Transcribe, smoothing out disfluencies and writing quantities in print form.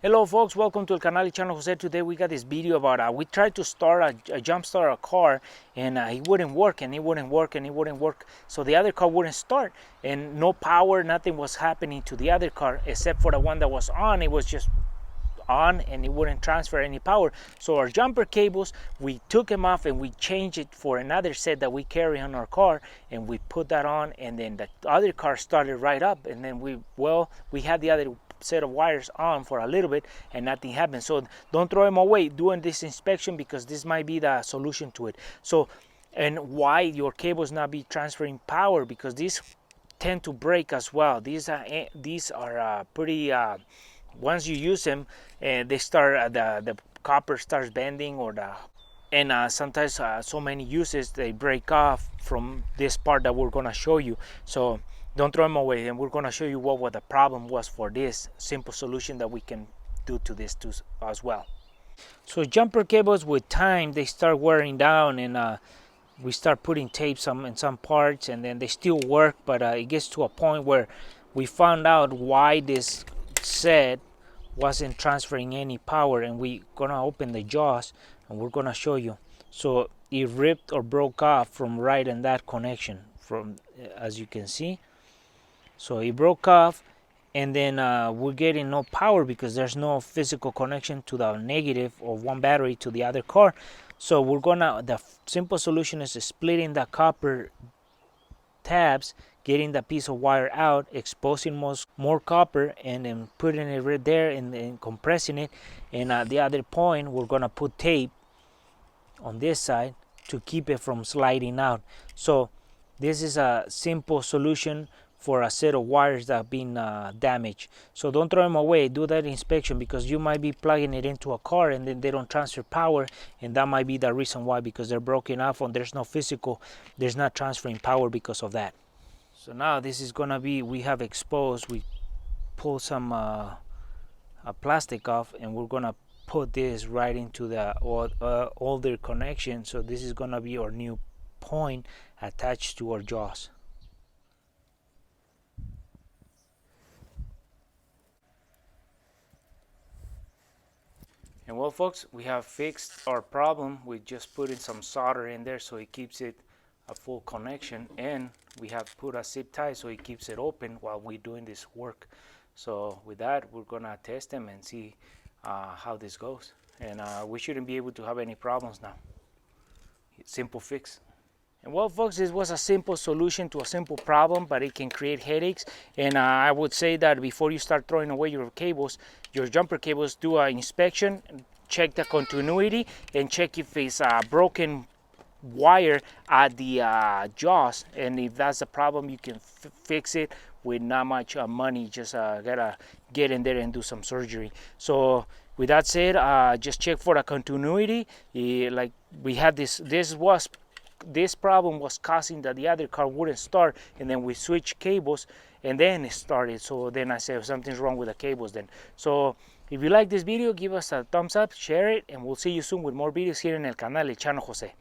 Hello folks, welcome to El Canal y Chano Jose. Today we got this video about we tried to start a jump start a car and it wouldn't work and it wouldn't work and it wouldn't work. So the other car wouldn't start and no power, nothing was happening to the other car except for the one that was on. It was just on and it wouldn't transfer any power. So our jumper cables, we took them off and we changed it for another set that we carry on our car, and we put that on, and then the other car started right up, and then we had the other set of wires on for a little bit and nothing happened. So don't throw them away doing this inspection, because this might be the solution to it. So, and why your cables not be transferring power, because these tend to break as well. These are pretty once you use them, they start the copper starts bending, or the and sometimes so many uses they break off from this part that we're gonna show you. So don't throw them away, and we're gonna show you what the problem was for this simple solution that we can do to this too as well. So jumper cables, with time they start wearing down, and we start putting tapes in some parts, and then they still work, but it gets to a point where we found out why this set wasn't transferring any power, and we gonna open the jaws and we're gonna show you. So it ripped or broke off from right in that connection, from as you can see. So it broke off, and then we're getting no power because there's no physical connection to the negative of one battery to the other car. So the simple solution is splitting the copper tabs, getting the piece of wire out, exposing more copper, and then putting it right there and then compressing it. And at the other point, we're gonna put tape on this side to keep it from sliding out. So this is a simple solution for a set of wires that have been damaged. So don't throw them away. Do that inspection, because you might be plugging it into a car and then they don't transfer power, and that might be the reason why, because they're broken off and there's not transferring power because of that. So now this is gonna be, we have exposed, we pull some plastic off, and we're gonna put this right into the older connection. So this is gonna be our new point attached to our jaws. And well folks, we have fixed our problem. We just put in some solder in there so it keeps it a full connection, and we have put a zip tie so it keeps it open while we're doing this work. So with that, we're gonna test them and see how this goes, and we shouldn't be able to have any problems now. Simple fix. And well folks, this was a simple solution to a simple problem, but it can create headaches. And I would say that before you start throwing away your cables, your jumper cables, do an inspection, check the continuity, and check if it's a broken wire at the jaws. And if that's the problem, you can fix it with not much money. Just gotta get in there and do some surgery. So with that said, just check for the continuity. Like we had this problem was causing that the other car wouldn't start, and then we switched cables and then it started. So then I said something's wrong with the cables then. So if you like this video, give us a thumbs up, share it, and we'll see you soon with more videos here in El Canal El Chano Jose.